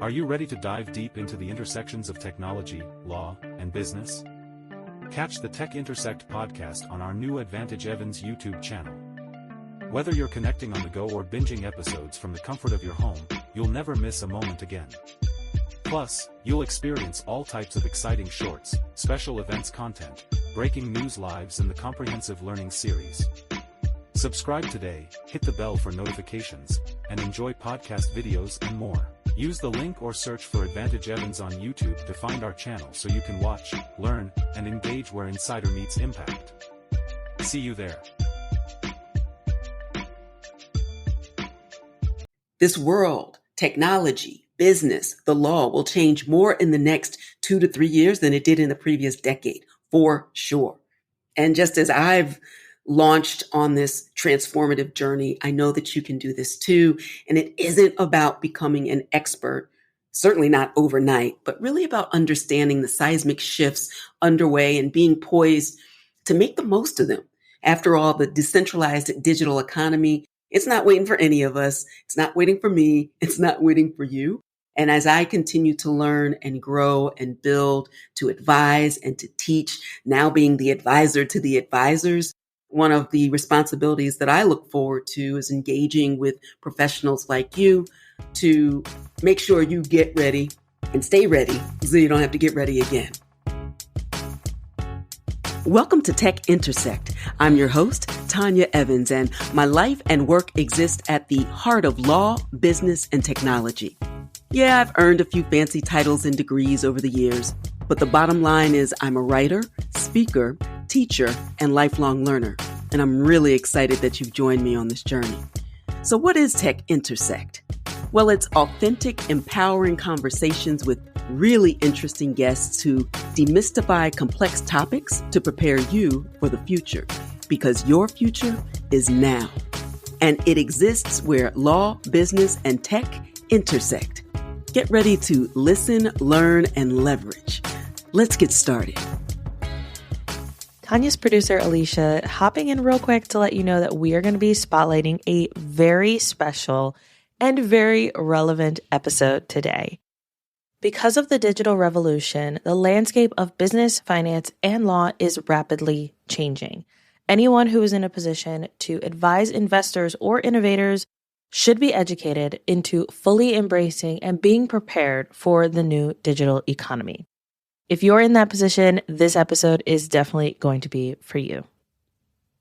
Are you ready to dive deep into the intersections of technology, law, and business? Catch the Tech Intersect Podcast on our new Advantage Evans YouTube channel. Whether you're connecting on the go or binging episodes from the comfort of your home, you'll never miss a moment again. Plus, you'll experience all types of exciting shorts, special events content, breaking news lives, and the comprehensive learning series. Subscribe today, hit the bell for notifications, and enjoy podcast videos and more. Use the link or search for Advantage Evans on YouTube to find our channel so you can watch, learn, and engage where insider meets impact. See you there. This world, technology, business, the law will change more in the next 2 to 3 years than it did in the previous decade, for sure. And just as I've launched on this transformative journey, I know that you can do this too. And it isn't about becoming an expert, certainly not overnight, but really about understanding the seismic shifts underway and being poised to make the most of them. After all, the decentralized digital economy, it's not waiting for any of us. It's not waiting for me. It's not waiting for you. And as I continue to learn and grow and build, to advise and to teach, now being the advisor to the advisors, one of the responsibilities that I look forward to is engaging with professionals like you to make sure you get ready and stay ready so you don't have to get ready again. Welcome to Tech Intersect. I'm your host, Tanya Evans, and my life and work exist at the heart of law, business, and technology. Yeah, I've earned a few fancy titles and degrees over the years, but the bottom line is I'm a writer, speaker, teacher, and lifelong learner. And I'm really excited that you've joined me on this journey. So what is Tech Intersect? Well, it's authentic, empowering conversations with really interesting guests who demystify complex topics to prepare you for the future. Because your future is now. And it exists where law, business, and tech intersect. Get ready to listen, learn, and leverage. Let's get started. Tanya's producer, Alicia, hopping in real quick to let you know that we are going to be spotlighting a very special and very relevant episode today. Because of the digital revolution, the landscape of business, finance, and law is rapidly changing. Anyone who is in a position to advise investors or innovators should be educated into fully embracing and being prepared for the new digital economy. If you're in that position, this episode is definitely going to be for you.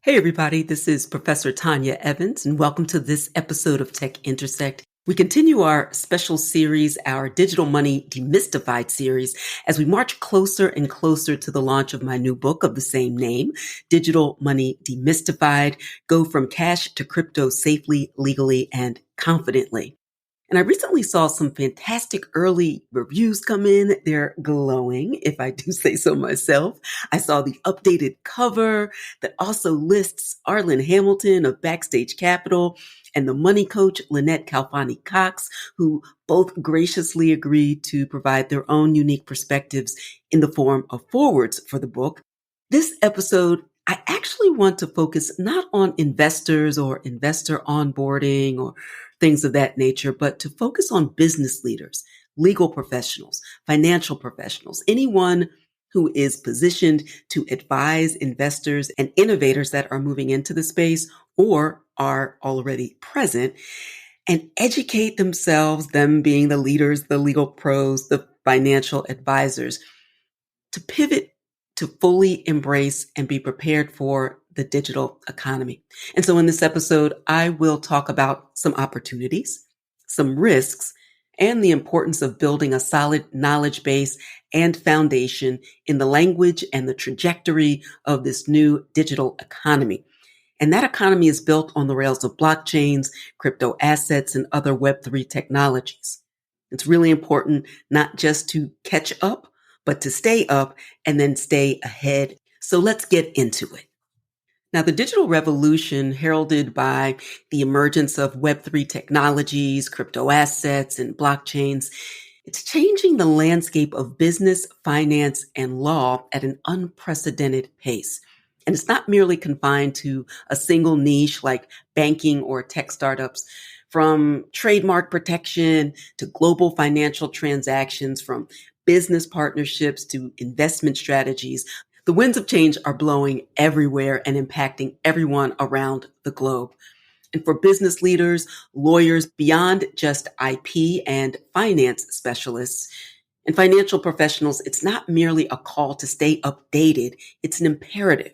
Hey everybody, this is Professor Tanya Evans, and welcome to this episode of Tech Intersect. We continue our special series, our Digital Money Demystified series, as we march closer and closer to the launch of my new book of the same name, Digital Money Demystified, Go from Cash to Crypto Safely, Legally, and Confidently. And I recently saw some fantastic early reviews come in. They're glowing, if I do say so myself. I saw the updated cover that also lists Arlen Hamilton of Backstage Capital and the money coach Lynette Calfani-Cox, who both graciously agreed to provide their own unique perspectives in the form of forewords for the book. This episode, I actually want to focus not on investors or investor onboarding or things of that nature, but to focus on business leaders, legal professionals, financial professionals, anyone who is positioned to advise investors and innovators that are moving into the space or are already present and educate themselves, them being the leaders, the legal pros, the financial advisors, to pivot to fully embrace and be prepared for the digital economy. And so in this episode, I will talk about some opportunities, some risks, and the importance of building a solid knowledge base and foundation in the language and the trajectory of this new digital economy. And that economy is built on the rails of blockchains, crypto assets, and other Web3 technologies. It's really important not just to catch up, but to stay up and then stay ahead. So let's get into it. Now, the digital revolution, heralded by the emergence of Web3 technologies, crypto assets, and blockchains, it's changing the landscape of business, finance, and law at an unprecedented pace. And it's not merely confined to a single niche like banking or tech startups. from trademark protection to global financial transactions, from business partnerships to investment strategies. The winds of change are blowing everywhere and impacting everyone around the globe. And for business leaders, lawyers, beyond just IP and finance specialists, and financial professionals, it's not merely a call to stay updated. It's an imperative,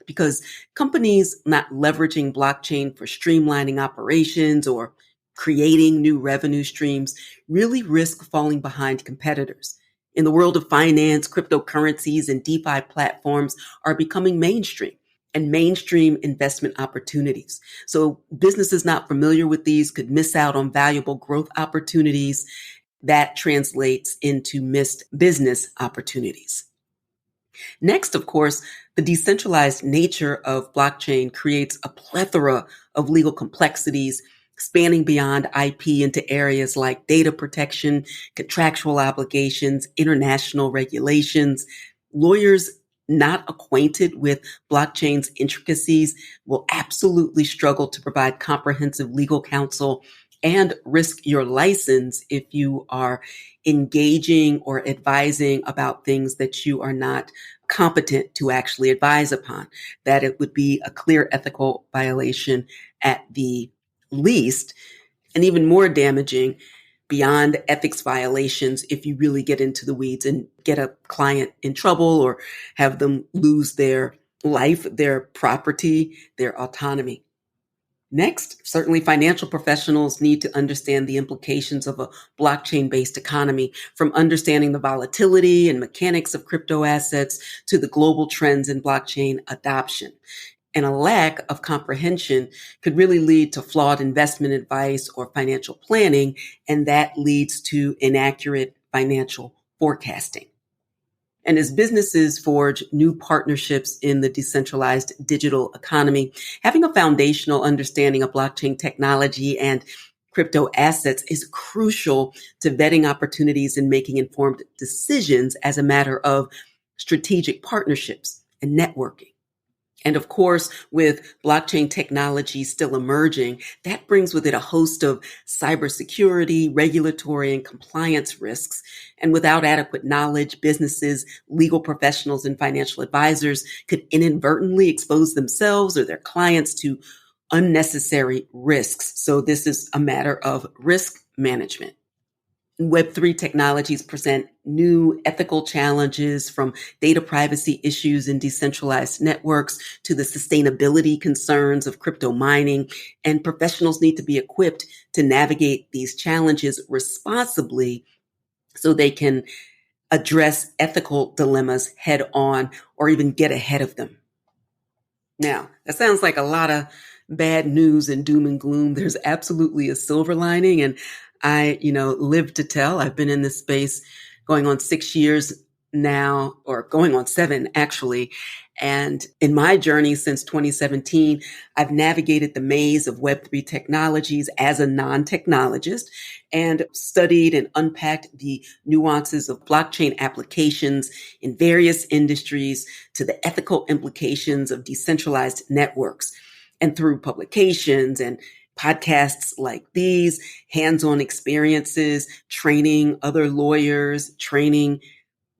because companies not leveraging blockchain for streamlining operations or creating new revenue streams really risk falling behind competitors. In the world of finance, cryptocurrencies and DeFi platforms are becoming mainstream and mainstream investment opportunities. So businesses not familiar with these could miss out on valuable growth opportunities. That translates into missed business opportunities. Next, of course, the decentralized nature of blockchain creates a plethora of legal complexities spanning beyond IP into areas like data protection, contractual obligations, international regulations. Lawyers not acquainted with blockchain's intricacies will absolutely struggle to provide comprehensive legal counsel and risk your license if you are engaging or advising about things that you are not competent to actually advise upon. That it would be a clear ethical violation at the least, and even more damaging beyond ethics violations if you really get into the weeds and get a client in trouble or have them lose their life, their property, their autonomy. Next, certainly financial professionals need to understand the implications of a blockchain-based economy, from understanding the volatility and mechanics of crypto assets to the global trends in blockchain adoption. And a lack of comprehension could really lead to flawed investment advice or financial planning, and that leads to inaccurate financial forecasting. And as businesses forge new partnerships in the decentralized digital economy, having a foundational understanding of blockchain technology and crypto assets is crucial to vetting opportunities and making informed decisions as a matter of strategic partnerships and networking. And of course, with blockchain technology still emerging, that brings with it a host of cybersecurity, regulatory, and compliance risks. And without adequate knowledge, businesses, legal professionals, and financial advisors could inadvertently expose themselves or their clients to unnecessary risks. So this is a matter of risk management. Web3 technologies present new ethical challenges, from data privacy issues in decentralized networks to the sustainability concerns of crypto mining. And professionals need to be equipped to navigate these challenges responsibly so they can address ethical dilemmas head on or even get ahead of them. Now, that sounds like a lot of bad news and doom and gloom. There's absolutely a silver lining, and I, live to tell. I've been in this space going on 6 years now, or going on 7 actually. And in my journey since 2017, I've navigated the maze of Web3 technologies as a non-technologist and studied and unpacked the nuances of blockchain applications in various industries to the ethical implications of decentralized networks. And through publications and podcasts like these, hands-on experiences, training other lawyers, training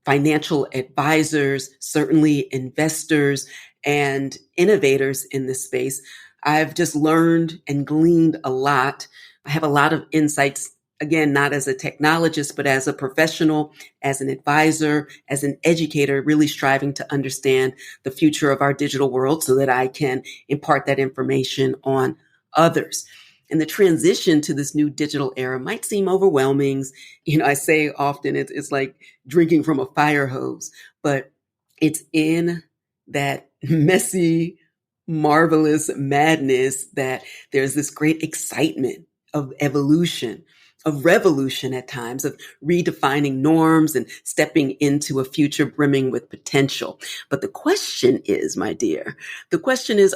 financial advisors, certainly investors and innovators in this space, I've just learned and gleaned a lot. I have a lot of insights, again, not as a technologist, but as a professional, as an advisor, as an educator, really striving to understand the future of our digital world so that I can impart that information on others. And the transition to this new digital era might seem overwhelming. I say often it's like drinking from a fire hose, but it's in that messy, marvelous madness that there's this great excitement of evolution, of revolution at times, of redefining norms and stepping into a future brimming with potential. But the question is, my dear,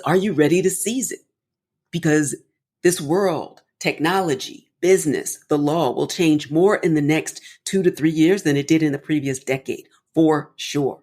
are you ready to seize it? Because this world, technology, business, the law will change more in the next 2 to 3 years than it did in the previous decade, for sure.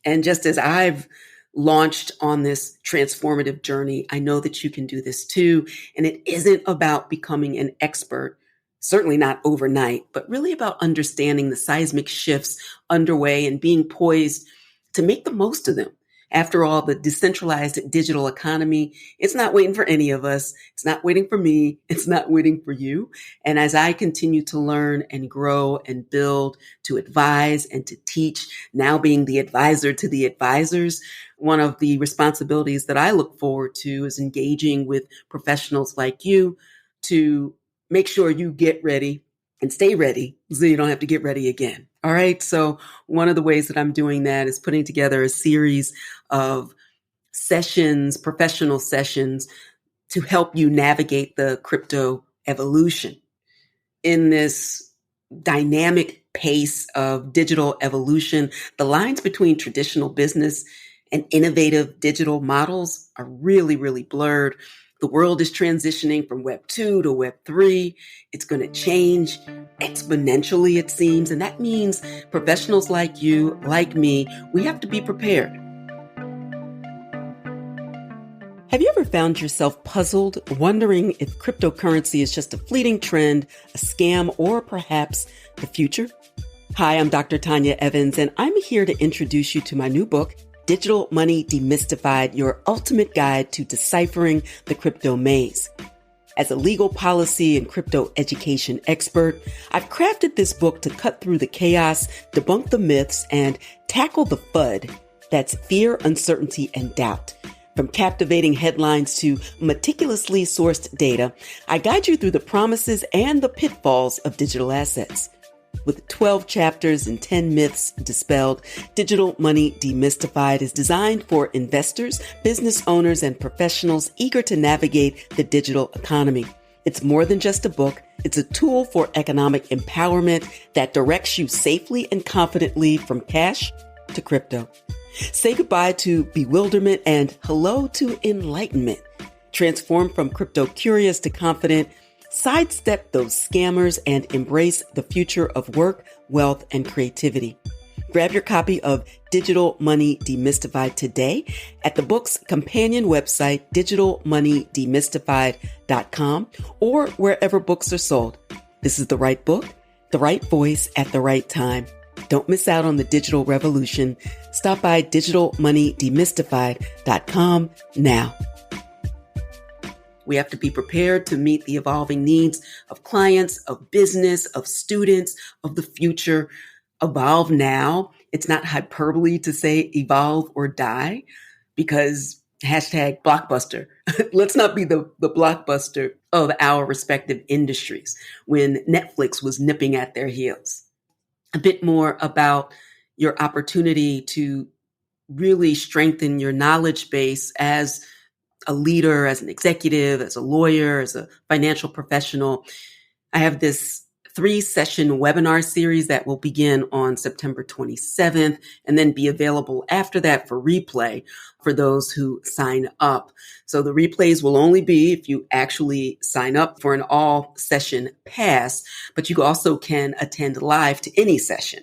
And just as I've launched on this transformative journey. I know that you can do this too. And it isn't about becoming an expert, certainly not overnight, but really about understanding the seismic shifts underway and being poised to make the most of them. After all, the decentralized digital economy, it's not waiting for any of us. It's not waiting for me. It's not waiting for you. And as I continue to learn and grow and build, to advise and to teach, now being the advisor to the advisors, one of the responsibilities that I look forward to is engaging with professionals like you to make sure you get ready and stay ready so you don't have to get ready again. All right. So one of the ways that I'm doing that is putting together a series of sessions, professional sessions, to help you navigate the crypto evolution. In this dynamic pace of digital evolution, the lines between traditional business and innovative digital models are really, really blurred. The world is transitioning from Web 2 to Web 3. It's going to change exponentially, it seems. And that means professionals like you, like me, we have to be prepared. Have you ever found yourself puzzled, wondering if cryptocurrency is just a fleeting trend, a scam, or perhaps the future? Hi, I'm Dr. Tanya Evans, and I'm here to introduce you to my new book, Digital Money Demystified, your ultimate guide to deciphering the crypto maze. As a legal policy and crypto education expert, I've crafted this book to cut through the chaos, debunk the myths, and tackle the FUD. That's fear, uncertainty, and doubt. From captivating headlines to meticulously sourced data, I guide you through the promises and the pitfalls of digital assets. With 12 chapters and 10 myths dispelled, Digital Money Demystified is designed for investors, business owners, and professionals eager to navigate the digital economy. It's more than just a book. It's a tool for economic empowerment that directs you safely and confidently from cash to crypto. Say goodbye to bewilderment and hello to enlightenment. Transform from crypto curious to confident. Sidestep those scammers and embrace the future of work, wealth, and creativity. Grab your copy of Digital Money Demystified today at the book's companion website, digitalmoneydemystified.com, or wherever books are sold. This is the right book, the right voice at the right time. Don't miss out on the digital revolution. Stop by digitalmoneydemystified.com now. We have to be prepared to meet the evolving needs of clients, of business, of students, of the future. Evolve now. It's not hyperbole to say evolve or die, because hashtag blockbuster. Let's not be the blockbuster of our respective industries when Netflix was nipping at their heels. A bit more about your opportunity to really strengthen your knowledge base as a leader, as an executive, as a lawyer, as a financial professional. I have this 3-session webinar series that will begin on September 27th and then be available after that for replay for those who sign up. So the replays will only be if you actually sign up for an all-session pass, but you also can attend live to any session.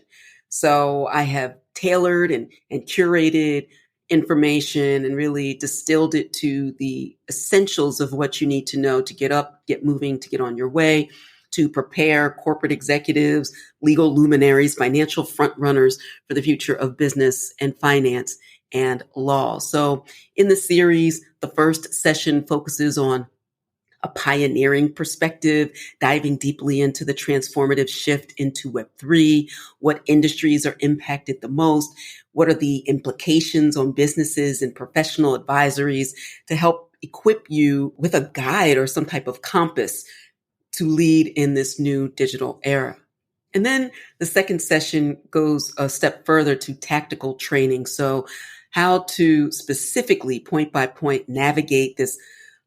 So I have tailored and curated information and really distilled it to the essentials of what you need to know to get up, get moving, to get on your way, to prepare corporate executives, legal luminaries, financial frontrunners for the future of business and finance and law. So in the series, the first session focuses on a pioneering perspective, diving deeply into the transformative shift into Web3, what industries are impacted the most, what are the implications on businesses and professional advisories to help equip you with a guide or some type of compass to lead in this new digital era. And then the second session goes a step further to tactical training. So how to specifically point by point navigate this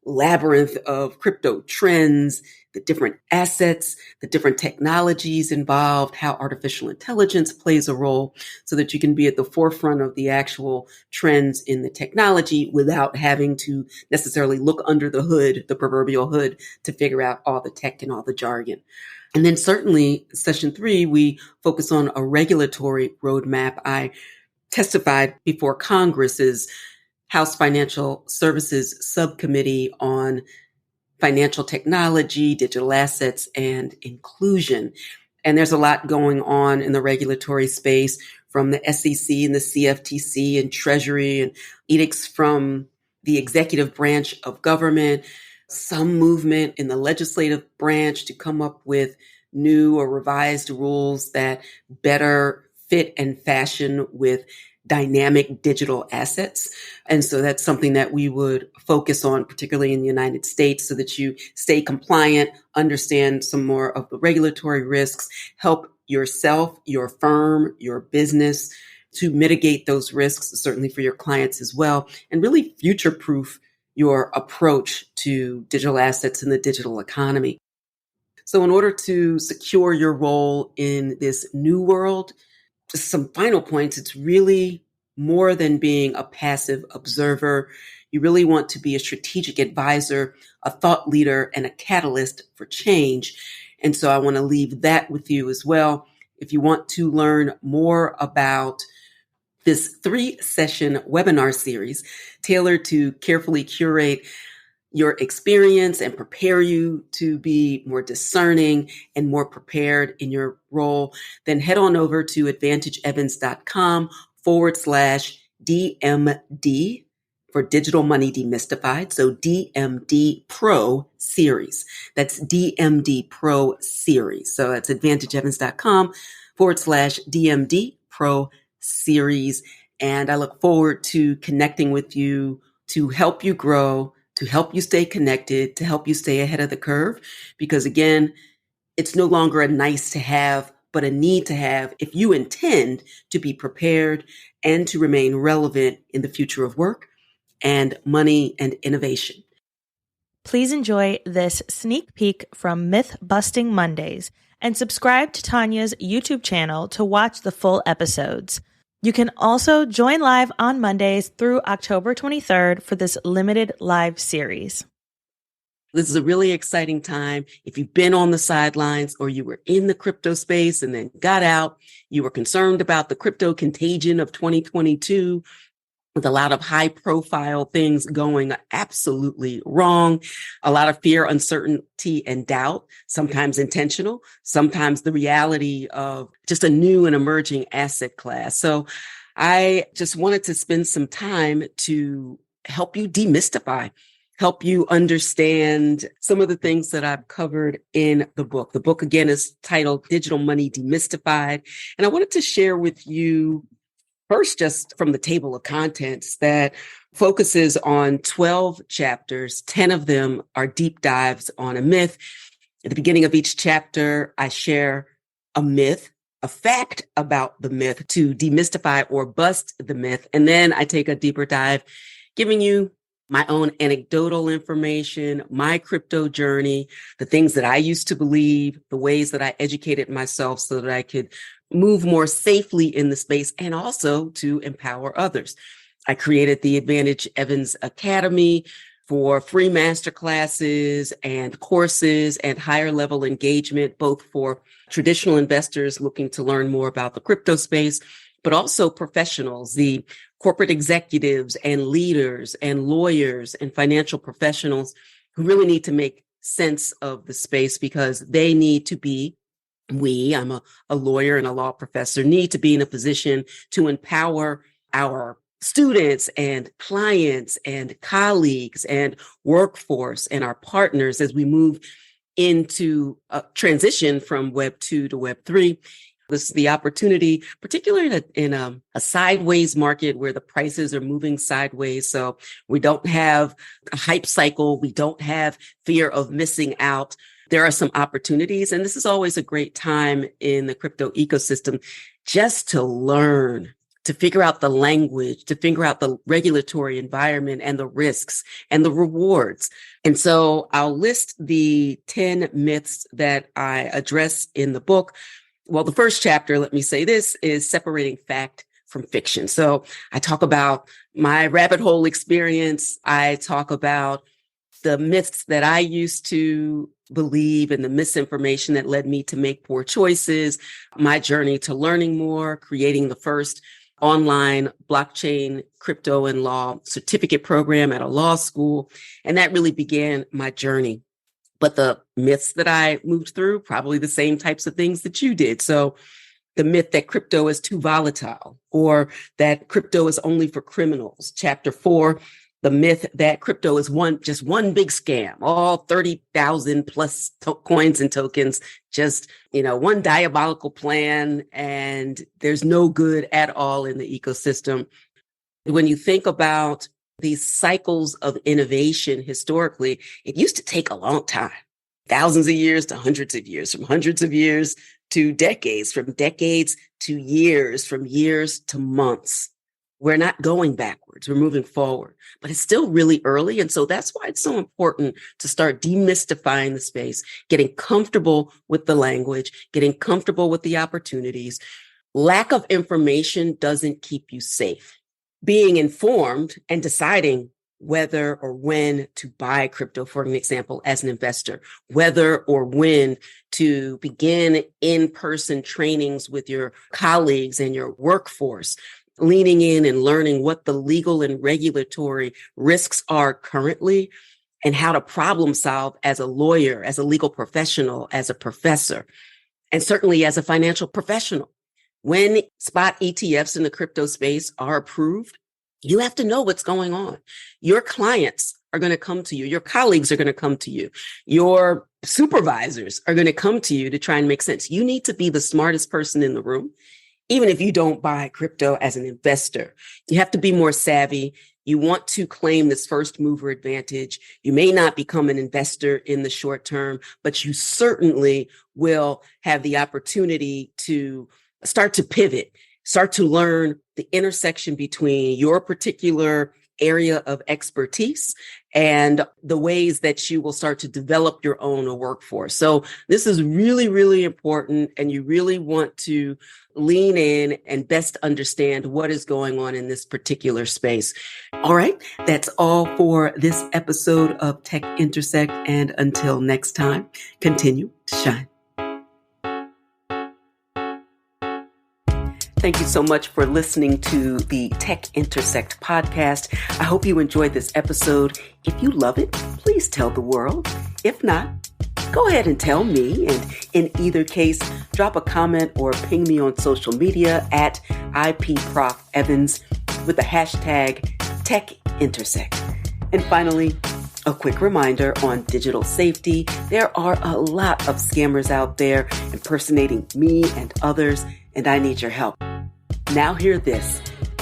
labyrinth of crypto trends, the different assets, the different technologies involved, how artificial intelligence plays a role so that you can be at the forefront of the actual trends in the technology without having to necessarily look under the hood, the proverbial hood, to figure out all the tech and all the jargon. And then certainly session 3, we focus on a regulatory roadmap. I testified before Congress's House Financial Services Subcommittee on Financial Technology, Digital Assets, and Inclusion. And there's a lot going on in the regulatory space from the SEC and the CFTC and Treasury and edicts from the executive branch of government, some movement in the legislative branch to come up with new or revised rules that better fit and fashion with dynamic digital assets. And so that's something that we would focus on, particularly in the United States, so that you stay compliant, understand some more of the regulatory risks, help yourself, your firm, your business to mitigate those risks, certainly for your clients as well, and really future-proof your approach to digital assets in the digital economy. So in order to secure your role in this new world, just some final points, it's really more than being a passive observer. You really want to be a strategic advisor, a thought leader, and a catalyst for change. And so I want to leave that with you as well. If you want to learn more about this 3-session webinar series tailored to carefully curate your experience and prepare you to be more discerning and more prepared in your role, then head on over to advantageevans.com/DMD for Digital Money Demystified. So DMD Pro Series. That's DMD Pro Series. So that's advantageevans.com/DMD Pro Series. And I look forward to connecting with you to help you grow, to help you stay connected, to help you stay ahead of the curve. Because again, it's no longer a nice to have, but a need to have if you intend to be prepared and to remain relevant in the future of work and money and innovation. Please enjoy this sneak peek from Myth Busting Mondays and subscribe to Tanya's YouTube channel to watch the full episodes. You can also join live on Mondays through October 23rd for this limited live series. This is a really exciting time. If you've been on the sidelines or you were in the crypto space and then got out, you were concerned about the crypto contagion of 2022 with a lot of high profile things going absolutely wrong, a lot of fear, uncertainty, and doubt, sometimes intentional, sometimes the reality of just a new and emerging asset class. So I just wanted to spend some time to help you demystify, help you understand some of the things that I've covered in the book. The book, again, is titled Digital Money Demystified. And I wanted to share with you first, just from the table of contents, that focuses on 12 chapters. 10 of them are deep dives on a myth. At the beginning of each chapter, I share a myth, a fact about the myth to demystify or bust the myth. And then I take a deeper dive, giving you my own anecdotal information, my crypto journey, the things that I used to believe, the ways that I educated myself so that I could move more safely in the space and also to empower others. I created the Advantage Evans Academy for free masterclasses and courses and higher level engagement, both for traditional investors looking to learn more about the crypto space, but also professionals, the corporate executives and leaders and lawyers and financial professionals who really need to make sense of the space because they need to be I'm a lawyer and a law professor, need to be in a position to empower our students and clients and colleagues and workforce and our partners as we move into a transition from Web 2 to Web 3. This is the opportunity, particularly in a sideways market where the prices are moving sideways. So we don't have a hype cycle. We don't have fear of missing out. There are some opportunities, and this is always a great time in the crypto ecosystem just to learn, to figure out the language, to figure out the regulatory environment and the risks and the rewards. And so I'll list the 10 myths that I address in the book. Well, the first chapter, let me say this, is separating fact from fiction. So I talk about my rabbit hole experience. I talk about the myths that I used to believe and the misinformation that led me to make poor choices, my journey to learning more, creating the first online blockchain, crypto and law certificate program at a law school. And that really began my journey. But the myths that I moved through, probably the same types of things that you did. So the myth that crypto is too volatile, or that crypto is only for criminals. Chapter 4, the myth that crypto is just one big scam, all 30,000 plus coins and tokens, just, one diabolical plan, and there's no good at all in the ecosystem. When you think about these cycles of innovation historically, it used to take a long time, thousands of years to hundreds of years, from hundreds of years to decades, from decades to years, from years to months. We're not going backwards. We're moving forward, but it's still really early. And so that's why it's so important to start demystifying the space, getting comfortable with the language, getting comfortable with the opportunities. Lack of information doesn't keep you safe. Being informed and deciding whether or when to buy crypto, for an example, as an investor, whether or when to begin in-person trainings with your colleagues and your workforce, leaning in and learning what the legal and regulatory risks are currently and how to problem solve as a lawyer, as a legal professional, as a professor, and certainly as a financial professional. When spot ETFs in the crypto space are approved, you have to know what's going on. Your clients are going to come to you. Your colleagues are going to come to you. Your supervisors are going to come to you to try and make sense. You need to be the smartest person in the room, even if you don't buy crypto as an investor. You have to be more savvy. You want to claim this first mover advantage. You may not become an investor in the short term, but you certainly will have the opportunity to start to pivot, start to learn the intersection between your particular area of expertise and the ways that you will start to develop your own workforce. So this is really, really important, and you really want to lean in and best understand what is going on in this particular space. All right, that's all for this episode of Tech Intersect, and until next time, continue to shine. Thank you so much for listening to the Tech Intersect podcast. I hope you enjoyed this episode. If you love it, please tell the world. If not, go ahead and tell me. And in either case, drop a comment or ping me on social media at IPProfEvans with the hashtag Tech Intersect. And finally, a quick reminder on digital safety. There are a lot of scammers out there impersonating me and others, and I need your help. Now hear this,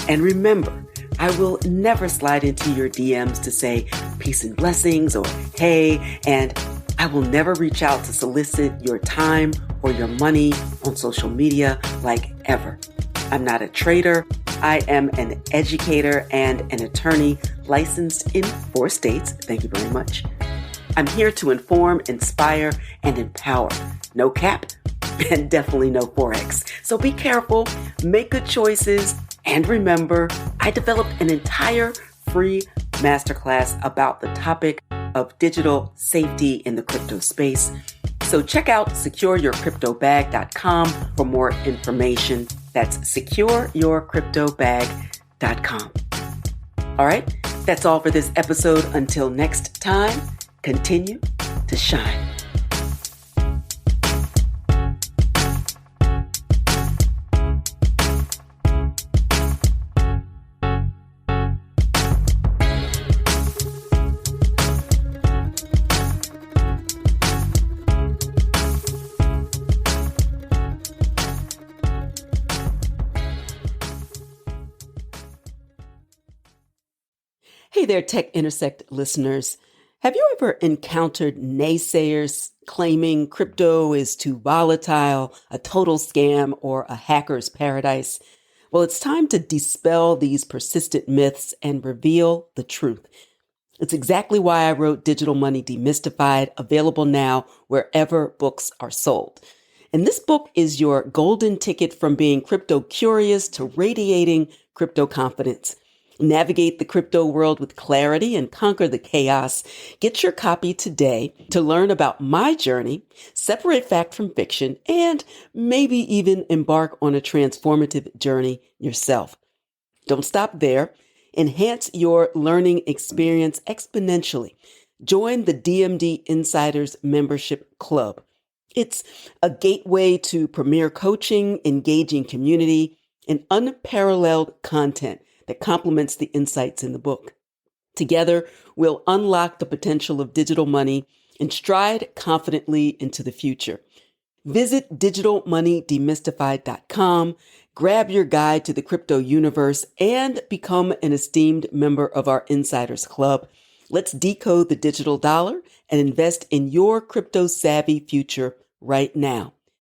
and remember, I will never slide into your DMs to say peace and blessings or hey, and I will never reach out to solicit your time or your money on social media like ever. I'm not a trader. I am an educator and an attorney licensed in 4 states. Thank you very much. I'm here to inform, inspire, and empower. No cap. And definitely no Forex. So be careful, make good choices, and remember, I developed an entire free masterclass about the topic of digital safety in the crypto space. So check out secureyourcryptobag.com for more information. That's secureyourcryptobag.com. All right, that's all for this episode. Until next time, continue to shine. Hey there, Tech Intersect listeners. Have you ever encountered naysayers claiming crypto is too volatile, a total scam, or a hacker's paradise? Well, it's time to dispel these persistent myths and reveal the truth. It's exactly why I wrote Digital Money Demystified, available now wherever books are sold. And this book is your golden ticket from being crypto curious to radiating crypto confidence. Navigate the crypto world with clarity and conquer the chaos. Get your copy today to learn about my journey, separate fact from fiction, and maybe even embark on a transformative journey yourself. Don't stop there. Enhance your learning experience exponentially. Join the DMD Insiders Membership Club. It's a gateway to premier coaching, engaging community, and unparalleled content that complements the insights in the book. Together, we'll unlock the potential of digital money and stride confidently into the future. Visit digitalmoneydemystified.com, grab your guide to the crypto universe, and become an esteemed member of our Insiders Club. Let's decode the digital dollar and invest in your crypto-savvy future right now.